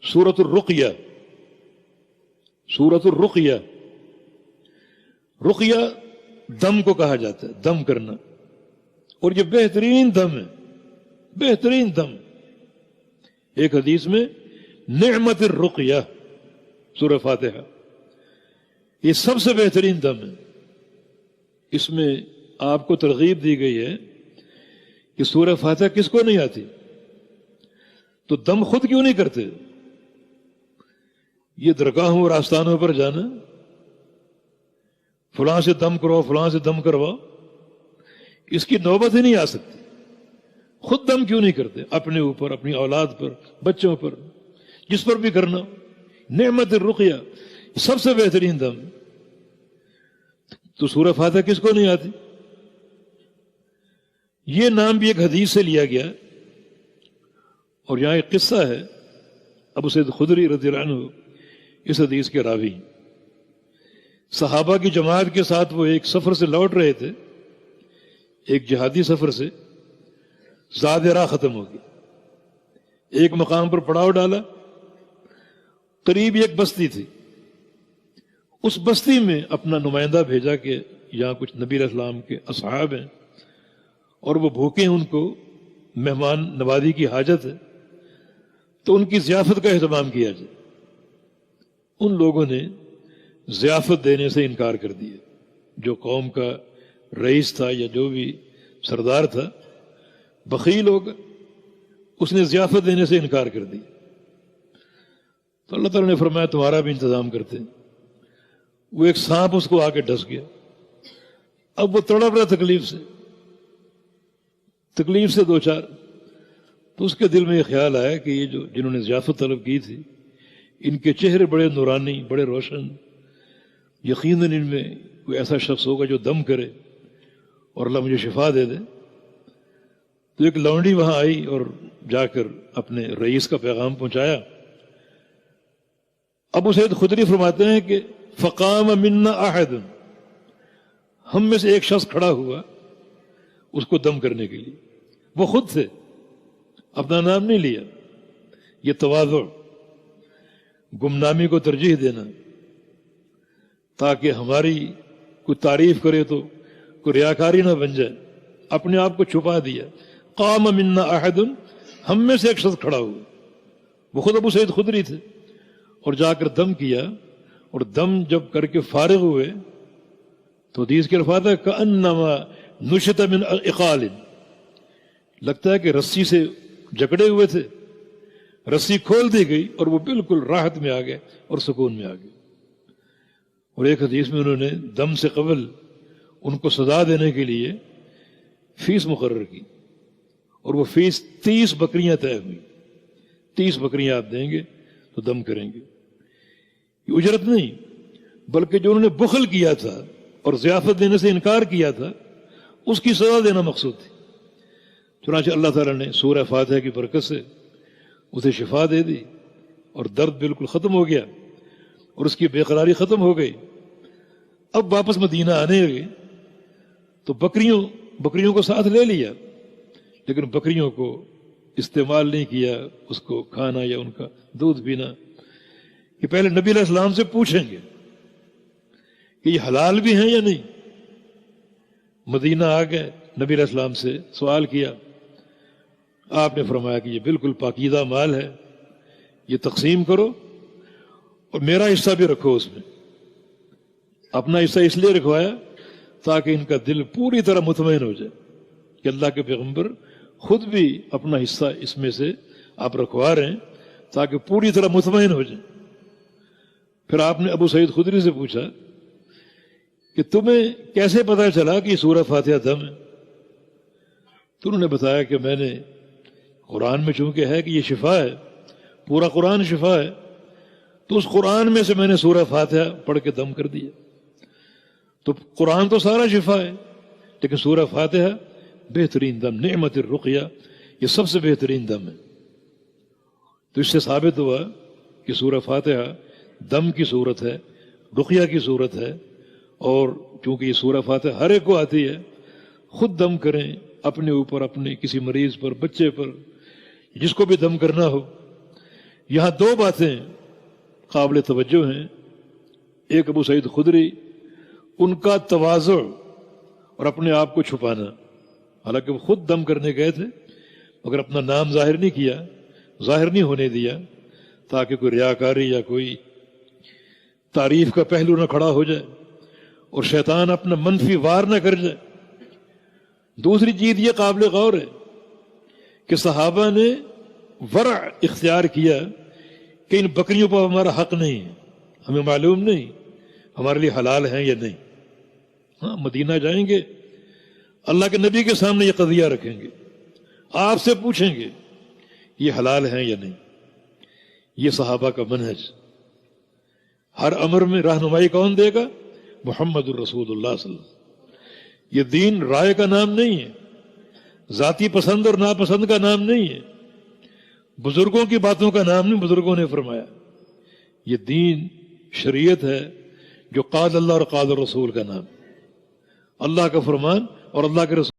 سورۃ الرقیہ، سورۃ الرقیہ، رقیہ دم کو کہا جاتا ہے، دم کرنا، اور یہ بہترین دم ہے، بہترین دم۔ ایک حدیث میں نعمت الرقیہ سورہ فاتحہ، یہ سب سے بہترین دم ہے۔ اس میں آپ کو ترغیب دی گئی ہے کہ سورہ فاتحہ کس کو نہیں آتی، تو دم خود کیوں نہیں کرتے؟ یہ درگاہوں اور آستانوں پر جانا، فلاں سے دم کرو، فلاں سے دم کرواؤ، اس کی نوبت ہی نہیں آ سکتی۔ خود دم کیوں نہیں کرتے اپنے اوپر، اپنی اولاد پر، بچوں پر، جس پر بھی کرنا؟ نعمت الرقیہ سب سے بہترین دم۔ تو سورہ فاتحہ کس کو نہیں آتی؟ یہ نام بھی ایک حدیث سے لیا گیا، اور یہاں ایک قصہ ہے، ابو سعید خدری رضی اللہ عنہ اس حدیث کے راوی۔ صحابہ کی جماعت کے ساتھ وہ ایک سفر سے لوٹ رہے تھے، ایک جہادی سفر سے، زاد راہ ختم ہو گئی، ایک مقام پر پڑاؤ ڈالا، قریب ایک بستی تھی، اس بستی میں اپنا نمائندہ بھیجا کہ یہاں کچھ نبی علیہ السلام کے اصحاب ہیں اور وہ بھوکے ہیں، ان کو مہمان نوازی کی حاجت ہے، تو ان کی ضیافت کا اہتمام کیا جائے۔ ان لوگوں نے ضیافت دینے سے انکار کر دیا۔ جو قوم کا رئیس تھا یا جو بھی سردار تھا، بخیل ہوگا، اس نے ضیافت دینے سے انکار کر دیا۔ تو اللہ تعالیٰ نے فرمایا تمہارا بھی انتظام کرتے ہیں۔ وہ ایک سانپ اس کو آ کے ڈس گیا، اب وہ تڑپ رہا تکلیف سے دو چار، تو اس کے دل میں یہ خیال آیا کہ یہ جو جنہوں نے ضیافت طلب کی تھی، ان کے چہرے بڑے نورانی، بڑے روشن، یقیناً ان میں کوئی ایسا شخص ہوگا جو دم کرے اور اللہ مجھے شفا دے دے۔ تو ایک لونڈی وہاں آئی اور جا کر اپنے رئیس کا پیغام پہنچایا۔ ابو سعید خدری فرماتے ہیں کہ فقام منا احد، ہم میں سے ایک شخص کھڑا ہوا اس کو دم کرنے کے لیے، وہ خود تھے، اپنا نام نہیں لیا۔ یہ تواضع، گمنامی کو ترجیح دینا، تاکہ ہماری کوئی تعریف کرے تو کوئی ریاکاری نہ بن جائے، اپنے آپ کو چھپا دیا۔ قام منا احد، ہم میں سے ایک شخص کھڑا ہوا، وہ خود ابو سعید خدری تھے، اور جا کر دم کیا، اور دم جب کر کے فارغ ہوئے تو حدیث کے الفاظ ہے کأنما نشط من عقال، لگتا ہے کہ رسی سے جکڑے ہوئے تھے، رسی کھول دی گئی اور وہ بالکل راحت میں آ گئے اور سکون میں آ گئے۔ اور ایک حدیث میں انہوں نے دم سے قبل ان کو سزا دینے کے لیے فیس مقرر کی، اور وہ فیس 30 بکریاں طے ہوئی، 30 بکریاں آپ دیں گے تو دم کریں گے۔ یہ اجرت نہیں، بلکہ جو انہوں نے بخل کیا تھا اور ضیافت دینے سے انکار کیا تھا، اس کی سزا دینا مقصود تھی۔ چنانچہ اللہ تعالیٰ نے سورہ فاتحہ کی برکت سے اسے شفا دے دی، اور درد بالکل ختم ہو گیا، اور اس کی بے قراری ختم ہو گئی۔ اب واپس مدینہ آنے لگے تو بکریوں کو ساتھ لے لیا، لیکن بکریوں کو استعمال نہیں کیا، اس کو کھانا یا ان کا دودھ پینا، کہ پہلے نبی علیہ السلام سے پوچھیں گے کہ یہ حلال بھی ہیں یا نہیں۔ مدینہ آ گئے، نبی علیہ السلام سے سوال کیا، آپ نے فرمایا کہ یہ بالکل پاکیزہ مال ہے، یہ تقسیم کرو اور میرا حصہ بھی رکھو اس میں۔ اپنا حصہ اس لیے رکھوایا تاکہ ان کا دل پوری طرح مطمئن ہو جائے کہ اللہ کے پیغمبر خود بھی اپنا حصہ اس میں سے آپ رکھوا رہے ہیں، تاکہ پوری طرح مطمئن ہو جائیں۔ پھر آپ نے ابو سعید خدری سے پوچھا کہ تمہیں کیسے پتا چلا کہ یہ سورہ فاتحہ دم ہے؟ تو انہوں نے بتایا کہ میں نے قرآن میں چونکہ ہے کہ یہ شفا ہے، پورا قرآن شفا ہے، تو اس قرآن میں سے میں نے سورہ فاتحہ پڑھ کے دم کر دیا۔ تو قرآن تو سارا شفا ہے، لیکن سورہ فاتحہ بہترین دم، نعمت الرقیہ، یہ سب سے بہترین دم ہے۔ تو اس سے ثابت ہوا کہ سورہ فاتحہ دم کی صورت ہے، رقیہ کی صورت ہے، اور چونکہ یہ سورہ فاتحہ ہر ایک کو آتی ہے، خود دم کریں اپنے اوپر، اپنے کسی مریض پر، بچے پر، جس کو بھی دم کرنا ہو، یہاں دو باتیں قابل توجہ ہیں. ایک ابو سعید خدری، ان کا تواضع اور اپنے آپ کو چھپانا. حالانکہ وہ خود دم کرنے گئے تھے مگر اپنا نام ظاہر نہیں کیا، ظاہر نہیں ہونے دیا تاکہ کوئی ریاکاری یا کوئی تعریف کا پہلو نہ کھڑا ہو جائے اور شیطان اپنا منفی وار نہ کر جائے. دوسری چیز یہ قابل غور ہے کہ صحابہ نے ورع اختیار کیا کہ ان بکریوں پر ہمارا حق نہیں ہے، ہمیں معلوم نہیں ہمارے لیے حلال ہیں یا نہیں. ہاں مدینہ جائیں گے، اللہ کے نبی کے سامنے یہ قضیہ رکھیں گے، آپ سے پوچھیں گے یہ حلال ہیں یا نہیں. یہ صحابہ کا منہج. ہر امر میں رہنمائی کون دے گا؟ محمد الرسول اللہ صلی اللہ علیہ وسلم. یہ دین رائے کا نام نہیں ہے، ذاتی پسند اور ناپسند کا نام نہیں ہے، بزرگوں کی باتوں کا نام نہیں. بزرگوں نے فرمایا یہ دین شریعت ہے جو قال اللہ اور قال الرسول کا نام. اللہ کا فرمان اور اللہ کے رسول